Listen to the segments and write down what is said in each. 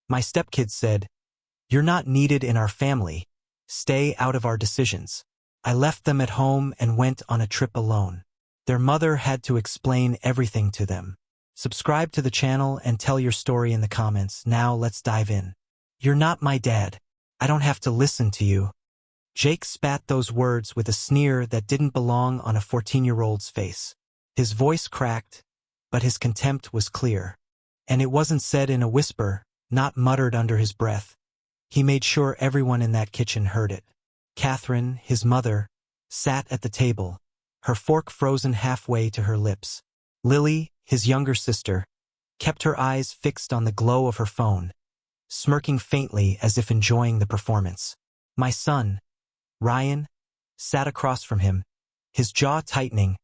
My stepkids said, "You're not needed in our family. Stay out of our decisions." I left them at home and went on a trip alone. Their mother had to explain everything to them. Subscribe to the channel and tell your story in the comments. Now let's dive in. "You're not my dad. I don't have to listen to you." Jake spat those words with a sneer that didn't belong on a 14-year-old's face. His voice cracked, but his contempt was clear. And it wasn't said in a whisper, not muttered under his breath. He made sure everyone in that kitchen heard it. Catherine, his mother, sat at the table, her fork frozen halfway to her lips. Lily, his younger sister, kept her eyes fixed on the glow of her phone, smirking faintly as if enjoying the performance. My son, Ryan, sat across from him, his jaw tightening,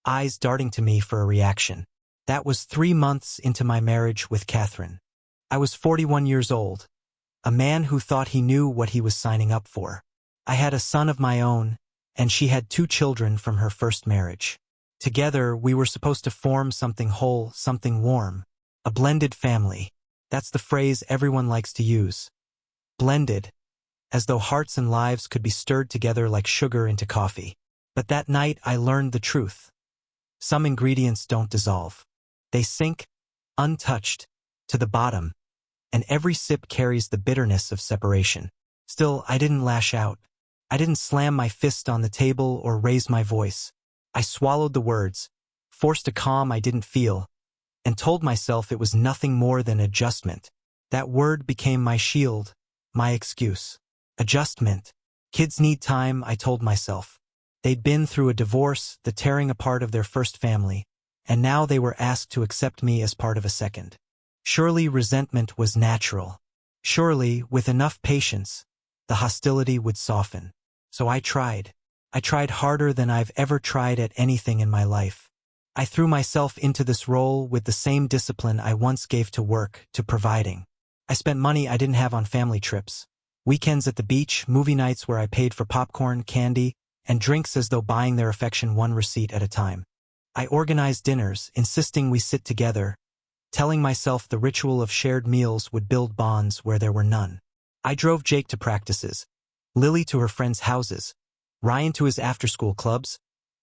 eyes darting to me for a reaction. That was 3 months into my marriage with Catherine. I was 41 years old, a man who thought he knew what he was signing up for. I had a son of my own, and she had 2 children from her first marriage. Together, we were supposed to form something whole, something warm, a blended family. That's the phrase everyone likes to use. Blended, as though hearts and lives could be stirred together like sugar into coffee. But that night I learned the truth. Some ingredients don't dissolve. They sink, untouched, to the bottom, and every sip carries the bitterness of separation. Still, I didn't lash out. I didn't slam my fist on the table or raise my voice. I swallowed the words, forced a calm I didn't feel, and told myself it was nothing more than adjustment. That word became my shield, my excuse. Adjustment. Kids need time, I told myself. They'd been through a divorce, the tearing apart of their first family, and now they were asked to accept me as part of a second. Surely resentment was natural. Surely, with enough patience, the hostility would soften. So I tried. I tried harder than I've ever tried at anything in my life. I threw myself into this role with the same discipline I once gave to work, to providing. I spent money I didn't have on family trips, weekends at the beach, movie nights where I paid for popcorn, candy, and drinks as though buying their affection one receipt at a time. I organized dinners, insisting we sit together, telling myself the ritual of shared meals would build bonds where there were none. I drove Jake to practices, Lily to her friends' houses, Ryan to his after-school clubs,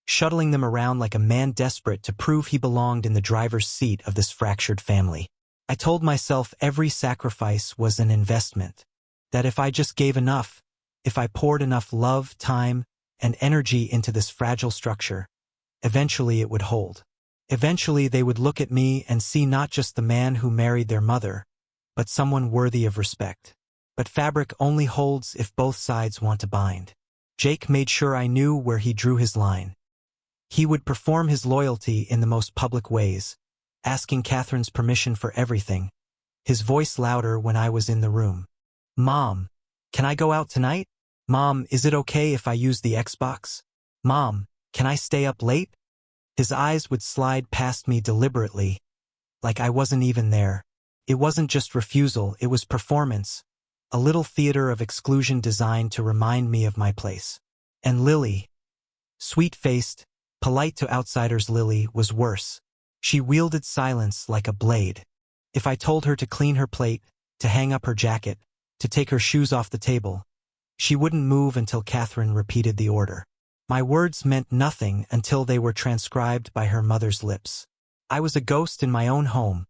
shuttling them around like a man desperate to prove he belonged in the driver's seat of this fractured family. I told myself every sacrifice was an investment, that if I just gave enough, if I poured enough love, time, and energy into this fragile structure, eventually it would hold. Eventually they would look at me and see not just the man who married their mother, but someone worthy of respect. But fabric only holds if both sides want to bind. Jake made sure I knew where he drew his line. He would perform his loyalty in the most public ways, asking Catherine's permission for everything, his voice louder when I was in the room. "Mom, can I go out tonight? Mom, is it okay if I use the Xbox? Mom, can I stay up late?" His eyes would slide past me deliberately, like I wasn't even there. It wasn't just refusal, it was performance, a little theater of exclusion designed to remind me of my place. And Lily, sweet-faced, polite to outsiders Lily, was worse. She wielded silence like a blade. If I told her to clean her plate, to hang up her jacket, to take her shoes off the table, she wouldn't move until Catherine repeated the order. My words meant nothing until they were transcribed by her mother's lips. I was a ghost in my own home,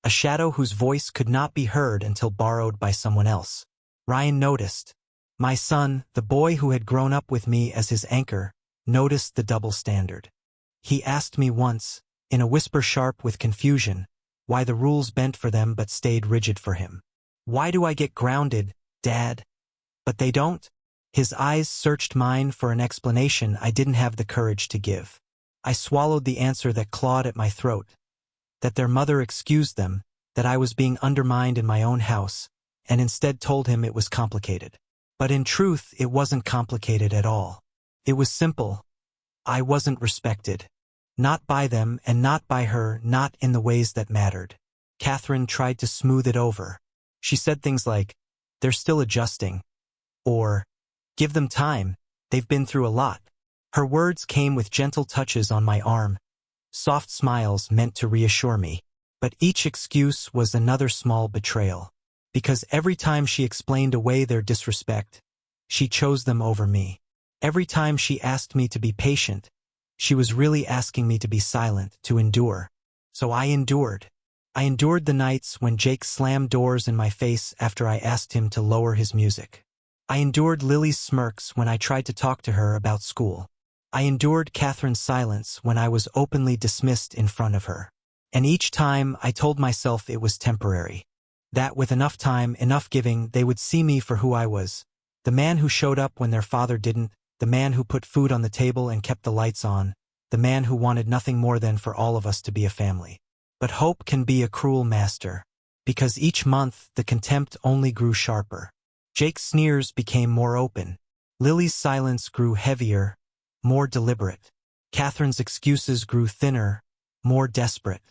a shadow whose voice could not be heard until borrowed by someone else. Ryan noticed. My son, the boy who had grown up with me as his anchor, noticed the double standard. He asked me once, in a whisper sharp with confusion, why the rules bent for them but stayed rigid for him. "Why do I get grounded, Dad?" "But they don't?" His eyes searched mine for an explanation I didn't have the courage to give. I swallowed the answer that clawed at my throat, that their mother excused them, that I was being undermined in my own house, and instead told him it was complicated. But in truth, it wasn't complicated at all. It was simple. I wasn't respected. Not by them and not by her, not in the ways that mattered. Catherine tried to smooth it over. She said things like, "They're still adjusting," or, "Give them time, they've been through a lot." Her words came with gentle touches on my arm, soft smiles meant to reassure me. But each excuse was another small betrayal. because every time she explained away their disrespect, she chose them over me. Every time she asked me to be patient, she was really asking me to be silent, to endure. So I endured. I endured the nights when Jake slammed doors in my face after I asked him to lower his music. I endured Lily's smirks when I tried to talk to her about school. I endured Catherine's silence when I was openly dismissed in front of her. And each time I told myself it was temporary. That with enough time, enough giving, they would see me for who I was. The man who showed up when their father didn't, the man who put food on the table and kept the lights on, the man who wanted nothing more than for all of us to be a family. But hope can be a cruel master, because each month the contempt only grew sharper. Jake's sneers became more open. Lily's silence grew heavier, more deliberate. Catherine's excuses grew thinner, more desperate.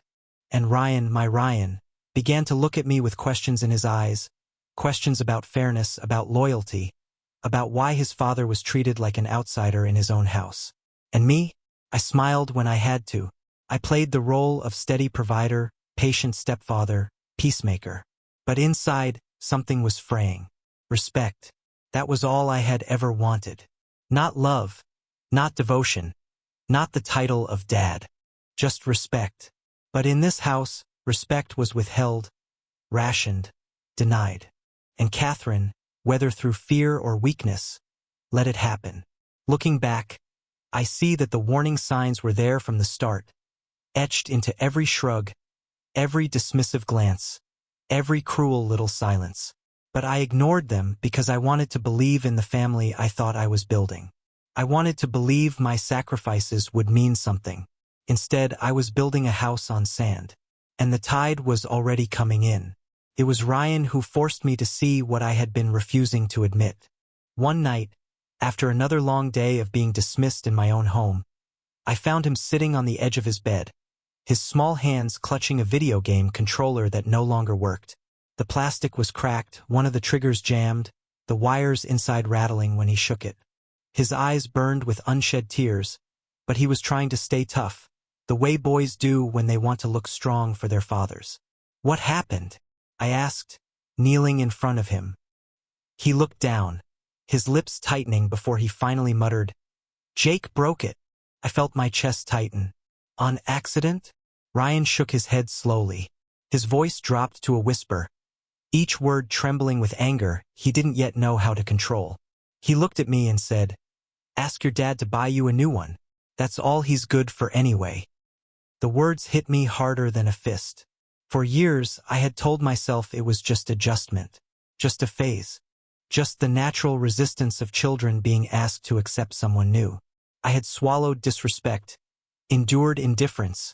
And Ryan, my Ryan, began to look at me with questions in his eyes, questions about fairness, about loyalty, about why his father was treated like an outsider in his own house. And me? I smiled when I had to. I played the role of steady provider, patient stepfather, peacemaker. But inside, something was fraying. Respect. That was all I had ever wanted. Not love, not devotion, not the title of dad. Just respect. But in this house, respect was withheld, rationed, denied. And Catherine, whether through fear or weakness, let it happen. Looking back, I see that the warning signs were there from the start, etched into every shrug, every dismissive glance, every cruel little silence. But I ignored them because I wanted to believe in the family I thought I was building. I wanted to believe my sacrifices would mean something. Instead, I was building a house on sand. And the tide was already coming in. It was Ryan who forced me to see what I had been refusing to admit. One night, after another long day of being dismissed in my own home, I found him sitting on the edge of his bed, his small hands clutching a video game controller that no longer worked. The plastic was cracked, one of the triggers jammed, the wires inside rattling when he shook it. His eyes burned with unshed tears, but he was trying to stay tough, the way boys do when they want to look strong for their fathers. "What happened?" I asked, kneeling in front of him. He looked down, his lips tightening before he finally muttered, "Jake broke it." I felt my chest tighten. "On accident?" Ryan shook his head slowly. His voice dropped to a whisper, each word trembling with anger he didn't yet know how to control. He looked at me and said, "Ask your dad to buy you a new one. That's all he's good for anyway." The words hit me harder than a fist. For years, I had told myself it was just adjustment, just a phase, just the natural resistance of children being asked to accept someone new. I had swallowed disrespect, endured indifference,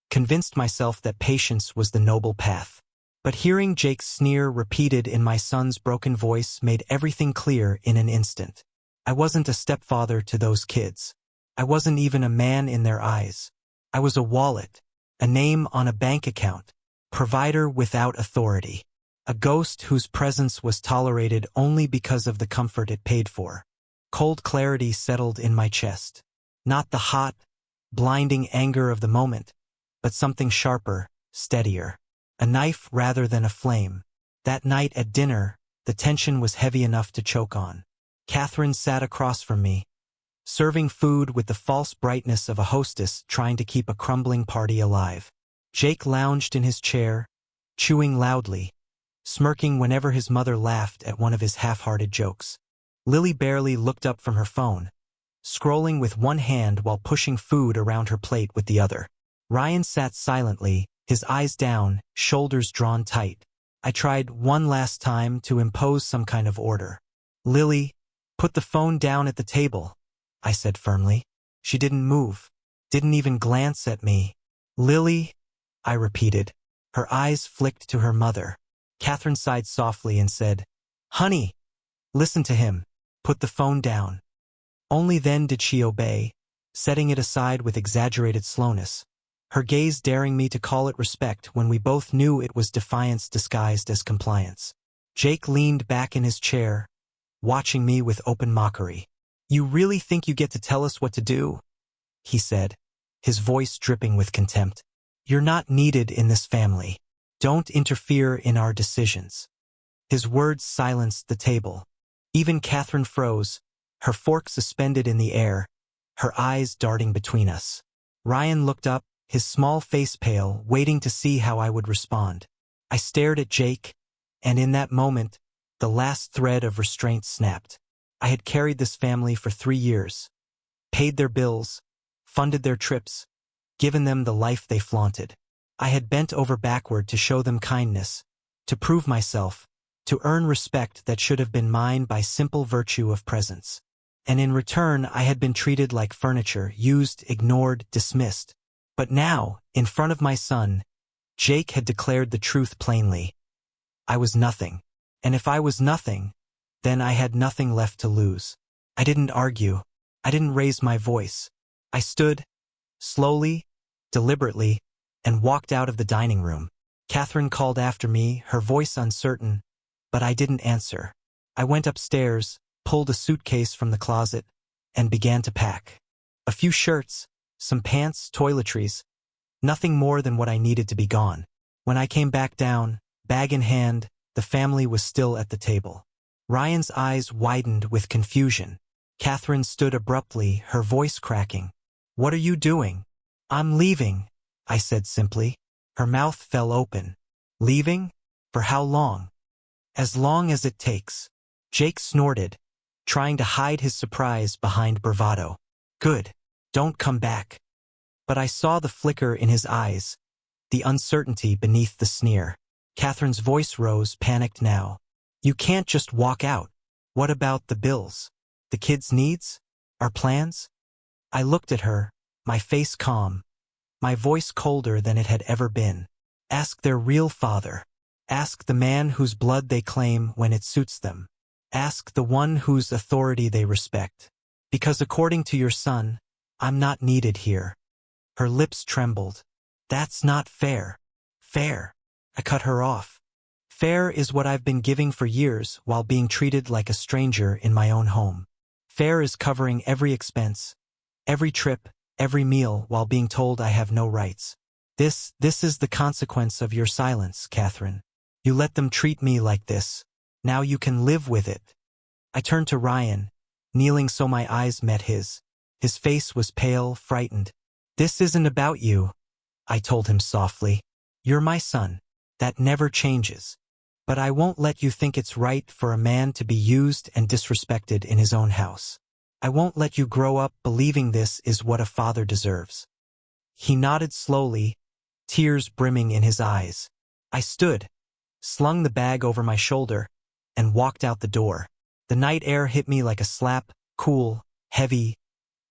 convinced myself that patience was the noble path. But hearing Jake's sneer repeated in my son's broken voice made everything clear in an instant. I wasn't a stepfather to those kids. I wasn't even a man in their eyes. I was a wallet, a name on a bank account, provider without authority, a ghost whose presence was tolerated only because of the comfort it paid for. Cold clarity settled in my chest. Not the hot, blinding anger of the moment, but something sharper, steadier. A knife rather than a flame. That night at dinner, the tension was heavy enough to choke on. Catherine sat across from me, serving food with the false brightness of a hostess trying to keep a crumbling party alive. Jake lounged in his chair, chewing loudly, smirking whenever his mother laughed at one of his half-hearted jokes. Lily barely looked up from her phone, scrolling with one hand while pushing food around her plate with the other. Ryan sat silently, his eyes down, shoulders drawn tight. I tried one last time to impose some kind of order. "Lily, put the phone down at the table," I said firmly. She didn't move, didn't even glance at me. "Lily," I repeated. Her eyes flicked to her mother. Catherine sighed softly and said, "Honey, listen to him. Put the phone down." Only then did she obey, setting it aside with exaggerated slowness, her gaze daring me to call it respect when we both knew it was defiance disguised as compliance. Jake leaned back in his chair, watching me with open mockery. "You really think you get to tell us what to do?" he said, his voice dripping with contempt. "You're not needed in this family. Don't interfere in our decisions." His words silenced the table. Even Catherine froze, her fork suspended in the air, her eyes darting between us. Ryan looked up, his small face pale, waiting to see how I would respond. I stared at Jake, and in that moment, the last thread of restraint snapped. I had carried this family for 3 years, paid their bills, funded their trips, given them the life they flaunted. I had bent over backward to show them kindness, to prove myself, to earn respect that should have been mine by simple virtue of presence. And in return, I had been treated like furniture, used, ignored, dismissed. But now, in front of my son, Jake had declared the truth plainly. I was nothing. And if I was nothing, then I had nothing left to lose. I didn't argue. I didn't raise my voice. I stood, slowly, deliberately, and walked out of the dining room. Catherine called after me, her voice uncertain, but I didn't answer. I went upstairs, pulled a suitcase from the closet, and began to pack. A few shirts, some pants, toiletries, nothing more than what I needed to be gone. When I came back down, bag in hand, the family was still at the table. Ryan's eyes widened with confusion. Catherine stood abruptly, her voice cracking. "What are you doing?" "I'm leaving," I said simply. Her mouth fell open. "Leaving? For how long?" "As long as it takes." Jake snorted, trying to hide his surprise behind bravado. "Good. Don't come back." But I saw the flicker in his eyes, the uncertainty beneath the sneer. Catherine's voice rose, panicked now. "You can't just walk out. What about the bills? The kids' needs? Our plans?" I looked at her, my face calm, my voice colder than it had ever been. "Ask their real father. Ask the man whose blood they claim when it suits them. Ask the one whose authority they respect. Because according to your son, I'm not needed here." Her lips trembled. "That's not fair." "Fair?" I cut her off. "Fair is what I've been giving for years while being treated like a stranger in my own home. Fair is covering every expense, every trip, every meal while being told I have no rights. This is the consequence of your silence, Catherine. You let them treat me like this. Now you can live with it." I turned to Ryan, kneeling so my eyes met his. His face was pale, frightened. "This isn't about you," I told him softly. "You're my son. That never changes. But I won't let you think it's right for a man to be used and disrespected in his own house. I won't let you grow up believing this is what a father deserves." He nodded slowly, tears brimming in his eyes. I stood, slung the bag over my shoulder, and walked out the door. The night air hit me like a slap, cool, heavy,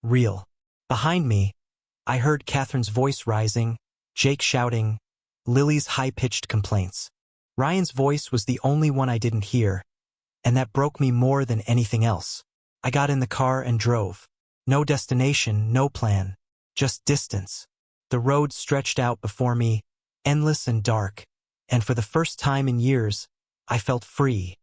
real. Behind me, I heard Catherine's voice rising, Jake shouting, Lily's high-pitched complaints. Ryan's voice was the only one I didn't hear, and that broke me more than anything else. I got in the car and drove. No destination, no plan, just distance. The road stretched out before me, endless and dark, and for the first time in years, I felt free.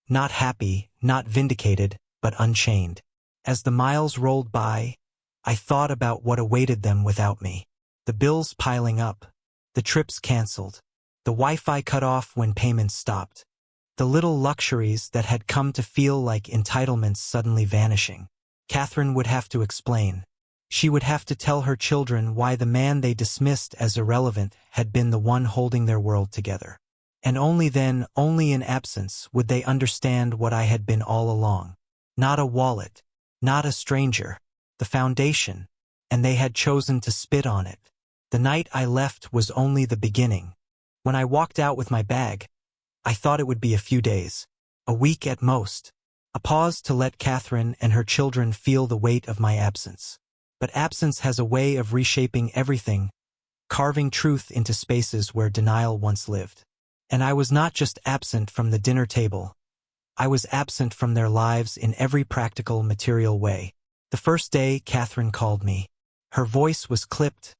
Not happy, not vindicated, but unchained. As the miles rolled by, I thought about what awaited them without me. The bills piling up, the trips canceled, the Wi-Fi cut off when payments stopped, the little luxuries that had come to feel like entitlements suddenly vanishing. Catherine would have to explain. She would have to tell her children why the man they dismissed as irrelevant had been the one holding their world together. And only then, only in absence, would they understand what I had been all along. Not a wallet, not a stranger, the foundation, and they had chosen to spit on it. The night I left was only the beginning. When I walked out with my bag, I thought it would be a few days, a week at most, a pause to let Catherine and her children feel the weight of my absence. But absence has a way of reshaping everything, carving truth into spaces where denial once lived. And I was not just absent from the dinner table. I was absent from their lives in every practical, material way. The first day Catherine called me. Her voice was clipped,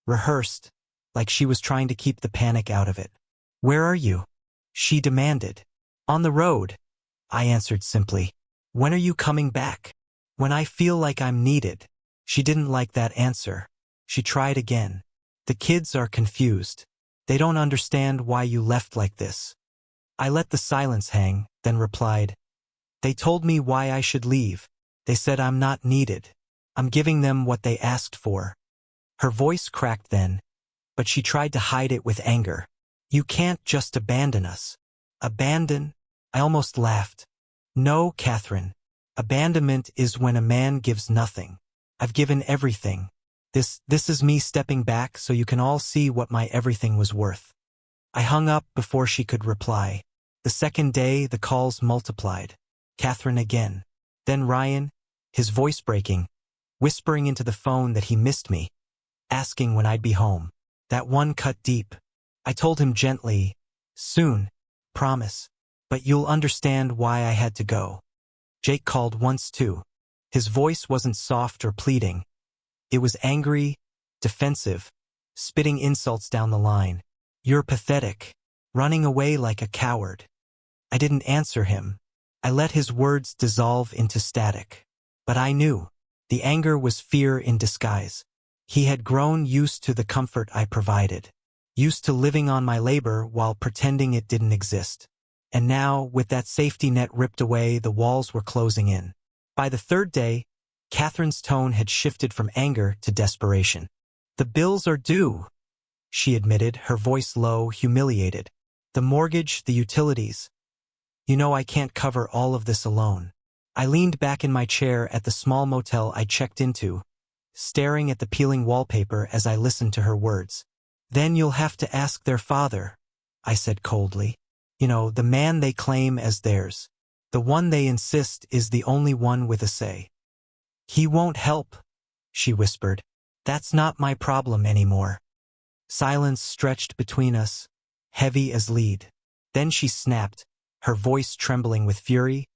rehearsed, like she was trying to keep the panic out of it. "Where are you?" she demanded. "On the road," I answered simply. "When are you coming back?" "When I feel like I'm needed." She didn't like that answer. She tried again. "The kids are confused. They don't understand why you left like this." I let the silence hang, then replied, "They told me why I should leave. They said I'm not needed. I'm giving them what they asked for." Her voice cracked then, but she tried to hide it with anger. "You can't just abandon us." "Abandon?" I almost laughed. "No, Catherine. Abandonment is when a man gives nothing. I've given everything. This is me stepping back so you can all see what my everything was worth." I hung up before she could reply. The second day, the calls multiplied. Catherine again. Then Ryan, his voice breaking, whispering into the phone that he missed me, asking when I'd be home. That one cut deep. I told him gently, "Soon, promise, but you'll understand why I had to go." Jake called once too. His voice wasn't soft or pleading. It was angry, defensive, spitting insults down the line. "You're pathetic, running away like a coward." I didn't answer him. I let his words dissolve into static. But I knew. The anger was fear in disguise. He had grown used to the comfort I provided, used to living on my labor while pretending it didn't exist. And now, with that safety net ripped away, the walls were closing in. By the third day, Catherine's tone had shifted from anger to desperation. "The bills are due," she admitted, her voice low, humiliated. "The mortgage, the utilities. You know I can't cover all of this alone." I leaned back in my chair at the small motel I checked into, staring at the peeling wallpaper as I listened to her words. "Then you'll have to ask their father," I said coldly. "You know, the man they claim as theirs. The one they insist is the only one with a say." "He won't help," she whispered. "That's not my problem anymore." Silence stretched between us, heavy as lead. Then she snapped, her voice trembling with fury.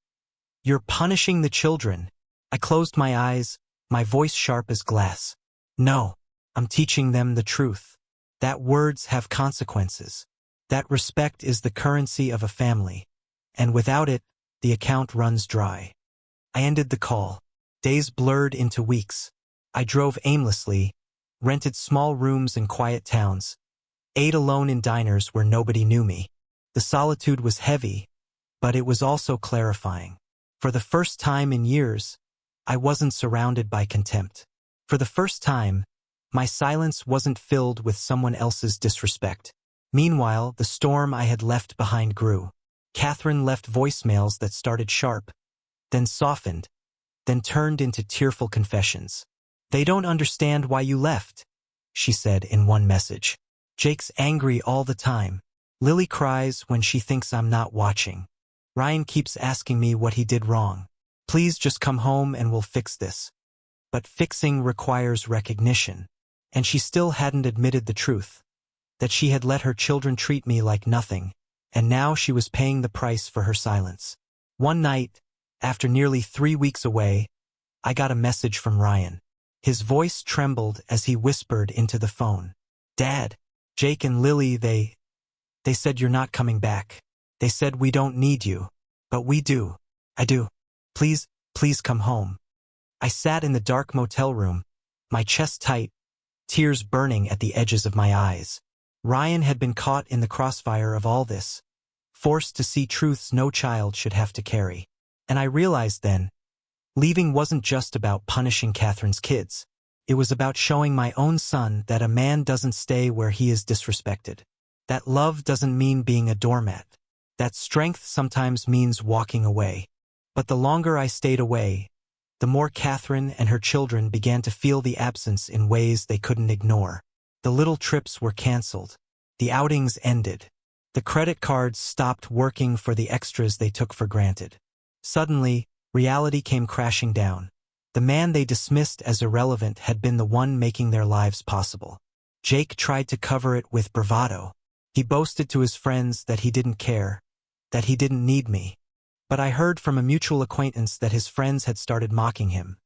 "You're punishing the children." I closed my eyes, my voice sharp as glass. "No, I'm teaching them the truth. That words have consequences. That respect is the currency of a family. And without it, the account runs dry." I ended the call. Days blurred into weeks. I drove aimlessly, rented small rooms in quiet towns, ate alone in diners where nobody knew me. The solitude was heavy, but it was also clarifying. For the first time in years, I wasn't surrounded by contempt. For the first time, my silence wasn't filled with someone else's disrespect. Meanwhile, the storm I had left behind grew. Catherine left voicemails that started sharp, then softened, then turned into tearful confessions. "They don't understand why you left," she said in one message. "Jake's angry all the time. Lily cries when she thinks I'm not watching. Ryan keeps asking me what he did wrong. Please just come home and we'll fix this." But fixing requires recognition. And she still hadn't admitted the truth, that she had let her children treat me like nothing, and now she was paying the price for her silence. One night, after nearly 3 weeks away, I got a message from Ryan. His voice trembled as he whispered into the phone. "Dad, Jake and Lily, they said you're not coming back. They said we don't need you, but we do. I do. Please come home." I sat in the dark motel room, my chest tight, tears burning at the edges of my eyes. Ryan had been caught in the crossfire of all this, forced to see truths no child should have to carry. And I realized then, leaving wasn't just about punishing Catherine's kids. It was about showing my own son that a man doesn't stay where he is disrespected. That love doesn't mean being a doormat. That strength sometimes means walking away. But the longer I stayed away, the more Catherine and her children began to feel the absence in ways they couldn't ignore. The little trips were canceled. The outings ended. The credit cards stopped working for the extras they took for granted. Suddenly, reality came crashing down. The man they dismissed as irrelevant had been the one making their lives possible. Jake tried to cover it with bravado. He boasted to his friends that he didn't care, that he didn't need me. But I heard from a mutual acquaintance that his friends had started mocking him,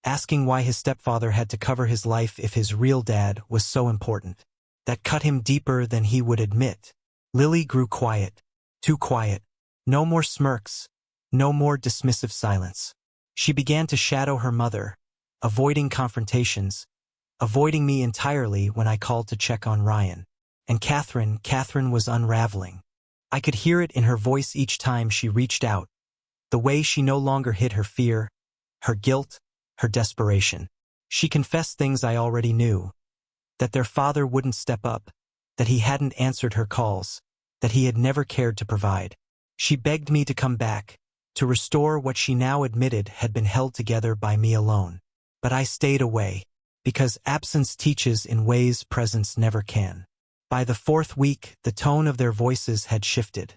asking why his stepfather had to cover his life if his real dad was so important. That cut him deeper than he would admit. Lily grew quiet, too quiet. No more smirks, no more dismissive silence. She began to shadow her mother, avoiding confrontations, avoiding me entirely when I called to check on Ryan. And Catherine was unraveling. I could hear it in her voice each time she reached out, the way she no longer hid her fear, her guilt, her desperation. She confessed things I already knew, that their father wouldn't step up, that he hadn't answered her calls, that he had never cared to provide. She begged me to come back, to restore what she now admitted had been held together by me alone. But I stayed away, because absence teaches in ways presence never can. By the fourth week, the tone of their voices had shifted.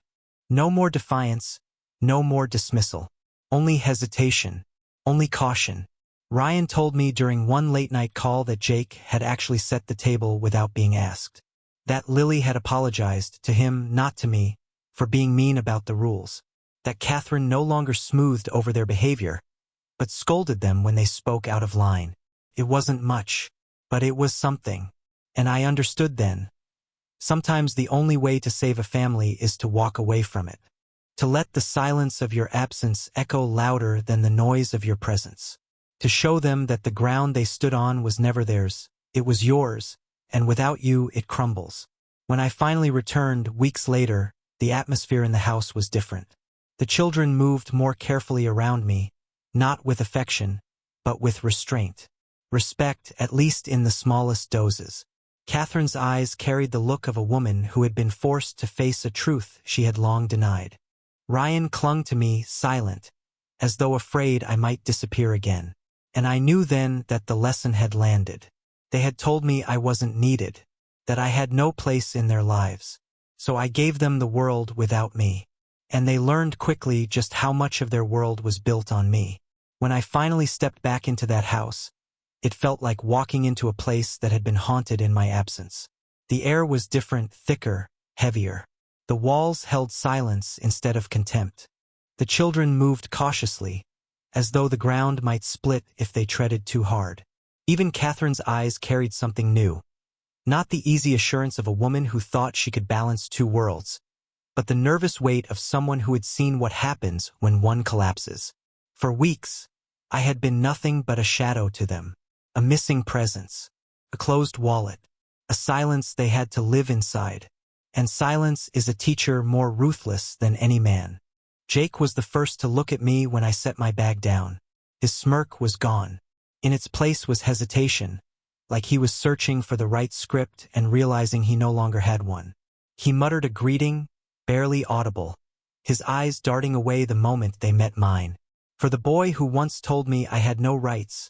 No more defiance, no more dismissal, only hesitation, only caution. Ryan told me during one late-night call that Jake had actually set the table without being asked. That Lily had apologized to him, not to me, for being mean about the rules. That Catherine no longer smoothed over their behavior, but scolded them when they spoke out of line. It wasn't much, but it was something. And I understood then. Sometimes the only way to save a family is to walk away from it. To let the silence of your absence echo louder than the noise of your presence. To show them that the ground they stood on was never theirs, it was yours, and without you it crumbles. When I finally returned, weeks later, the atmosphere in the house was different. The children moved more carefully around me, not with affection, but with restraint. Respect, at least in the smallest doses. Catherine's eyes carried the look of a woman who had been forced to face a truth she had long denied. Ryan clung to me, silent, as though afraid I might disappear again. And I knew then that the lesson had landed. They had told me I wasn't needed, that I had no place in their lives. So I gave them the world without me. And they learned quickly just how much of their world was built on me. When I finally stepped back into that house, it felt like walking into a place that had been haunted in my absence. The air was different, thicker, heavier. The walls held silence instead of contempt. The children moved cautiously, as though the ground might split if they treaded too hard. Even Catherine's eyes carried something new. Not the easy assurance of a woman who thought she could balance two worlds, but the nervous weight of someone who had seen what happens when one collapses. For weeks, I had been nothing but a shadow to them, a missing presence, a closed wallet, a silence they had to live inside. And silence is a teacher more ruthless than any man. Jake was the first to look at me when I set my bag down. His smirk was gone. In its place was hesitation, like he was searching for the right script and realizing he no longer had one. He muttered a greeting, barely audible, his eyes darting away the moment they met mine. For the boy who once told me I had no rights,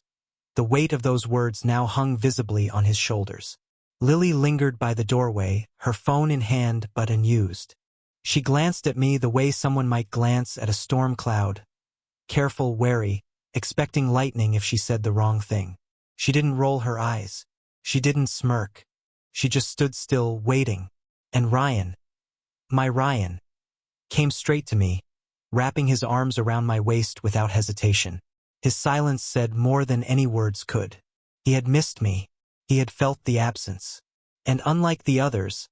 the weight of those words now hung visibly on his shoulders. Lily lingered by the doorway, her phone in hand but unused. She glanced at me the way someone might glance at a storm cloud, careful, wary, expecting lightning if she said the wrong thing. She didn't roll her eyes. She didn't smirk. She just stood still, waiting. And Ryan, my Ryan, came straight to me, wrapping his arms around my waist without hesitation. His silence said more than any words could. He had missed me. He had felt the absence. And unlike the others,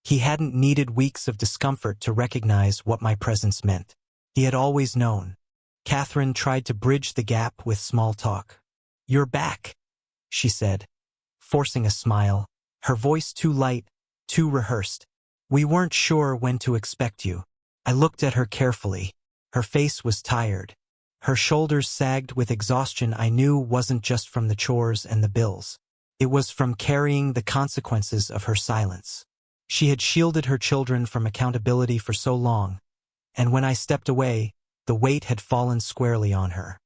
he hadn't needed weeks of discomfort to recognize what my presence meant. He had always known. Catherine tried to bridge the gap with small talk. "You're back," she said, forcing a smile, her voice too light, too rehearsed. "We weren't sure when to expect you." I looked at her carefully. Her face was tired. Her shoulders sagged with exhaustion I knew wasn't just from the chores and the bills. It was from carrying the consequences of her silence. She had shielded her children from accountability for so long, and when I stepped away, the weight had fallen squarely on her.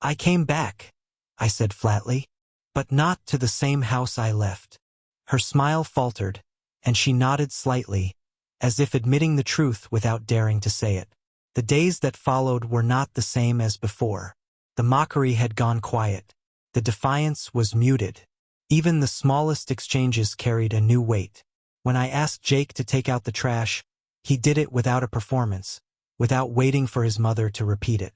"I came back," I said flatly, "but not to the same house I left." Her smile faltered, and she nodded slightly, as if admitting the truth without daring to say it. The days that followed were not the same as before. The mockery had gone quiet. The defiance was muted. Even the smallest exchanges carried a new weight. When I asked Jake to take out the trash, he did it without a performance, without waiting for his mother to repeat it.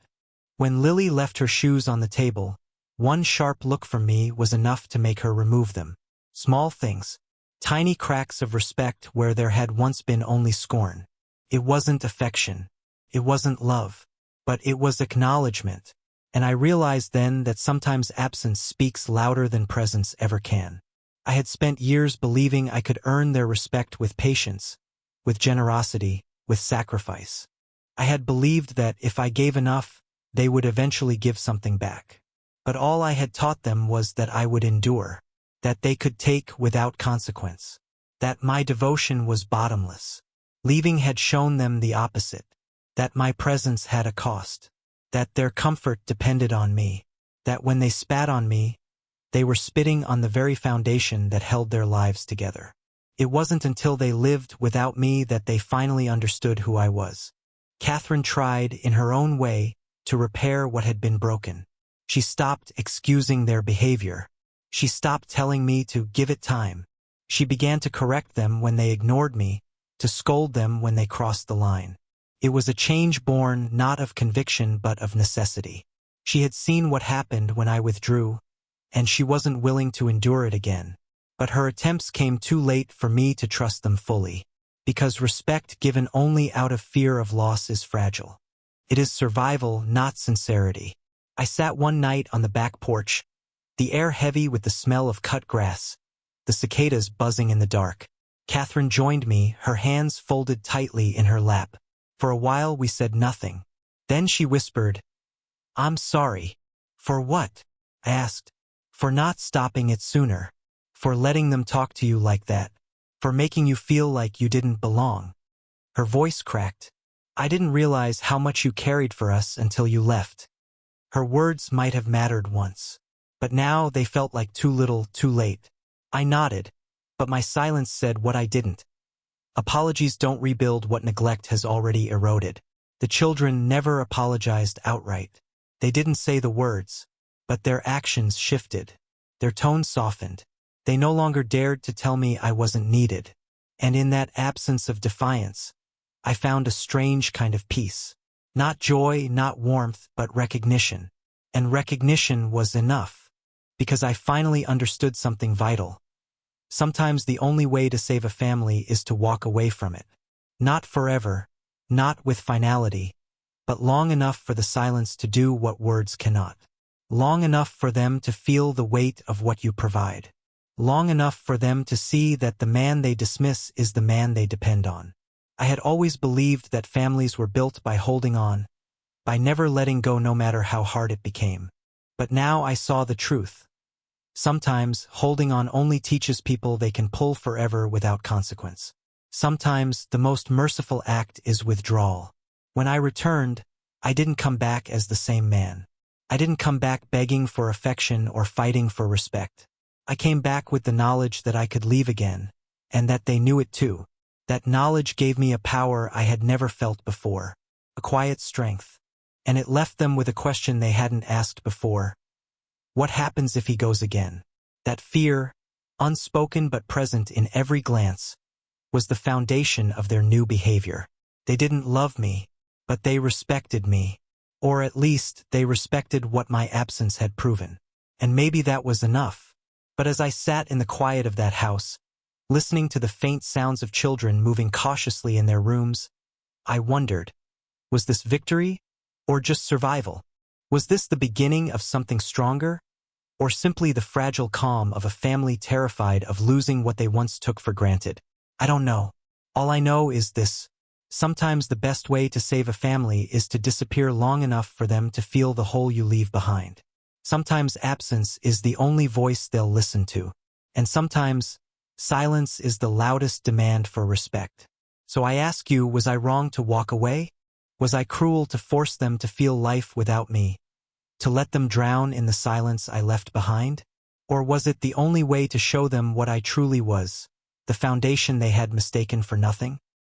When Lily left her shoes on the table, one sharp look from me was enough to make her remove them. Small things, tiny cracks of respect where there had once been only scorn. It wasn't affection. It wasn't love. But it was acknowledgement. And I realized then that sometimes absence speaks louder than presence ever can. I had spent years believing I could earn their respect with patience, with generosity, with sacrifice. I had believed that if I gave enough, they would eventually give something back. But all I had taught them was that I would endure, that they could take without consequence, that my devotion was bottomless. Leaving had shown them the opposite, that my presence had a cost, that their comfort depended on me, that when they spat on me, they were spitting on the very foundation that held their lives together. It wasn't until they lived without me that they finally understood who I was. Catherine tried, in her own way, to repair what had been broken. She stopped excusing their behavior. She stopped telling me to give it time. She began to correct them when they ignored me, to scold them when they crossed the line. It was a change born not of conviction but of necessity. She had seen what happened when I withdrew, and she wasn't willing to endure it again. But her attempts came too late for me to trust them fully, because respect given only out of fear of loss is fragile. It is survival, not sincerity. I sat one night on the back porch, the air heavy with the smell of cut grass, the cicadas buzzing in the dark. Catherine joined me, her hands folded tightly in her lap. For a while we said nothing. Then she whispered, "I'm sorry." "For what?" I asked. "For not stopping it sooner. For letting them talk to you like that. For making you feel like you didn't belong." Her voice cracked. "I didn't realize how much you carried for us until you left." Her words might have mattered once, but now they felt like too little, too late. I nodded, but my silence said what I didn't. Apologies don't rebuild what neglect has already eroded. The children never apologized outright. They didn't say the words, but their actions shifted. Their tone softened. They no longer dared to tell me I wasn't needed. And in that absence of defiance, I found a strange kind of peace. Not joy, not warmth, but recognition. And recognition was enough, because I finally understood something vital. Sometimes the only way to save a family is to walk away from it. Not forever, not with finality, but long enough for the silence to do what words cannot. Long enough for them to feel the weight of what you provide. Long enough for them to see that the man they dismiss is the man they depend on. I had always believed that families were built by holding on, by never letting go no matter how hard it became. But now I saw the truth. Sometimes holding on only teaches people they can pull forever without consequence. Sometimes the most merciful act is withdrawal. When I returned, I didn't come back as the same man. I didn't come back begging for affection or fighting for respect. I came back with the knowledge that I could leave again, and that they knew it too. That knowledge gave me a power I had never felt before, a quiet strength, and it left them with a question they hadn't asked before. What happens if he goes again? That fear, unspoken but present in every glance, was the foundation of their new behavior. They didn't love me, but they respected me. Or at least, they respected what my absence had proven. And maybe that was enough. But as I sat in the quiet of that house, listening to the faint sounds of children moving cautiously in their rooms, I wondered, was this victory, or just survival? Was this the beginning of something stronger, or simply the fragile calm of a family terrified of losing what they once took for granted? I don't know. All I know is this. Sometimes the best way to save a family is to disappear long enough for them to feel the hole you leave behind. Sometimes absence is the only voice they'll listen to. And sometimes silence is the loudest demand for respect. So I ask you, was I wrong to walk away? Was I cruel to force them to feel life without me? To let them drown in the silence I left behind? Or was it the only way to show them what I truly was, the foundation they had mistaken for nothing?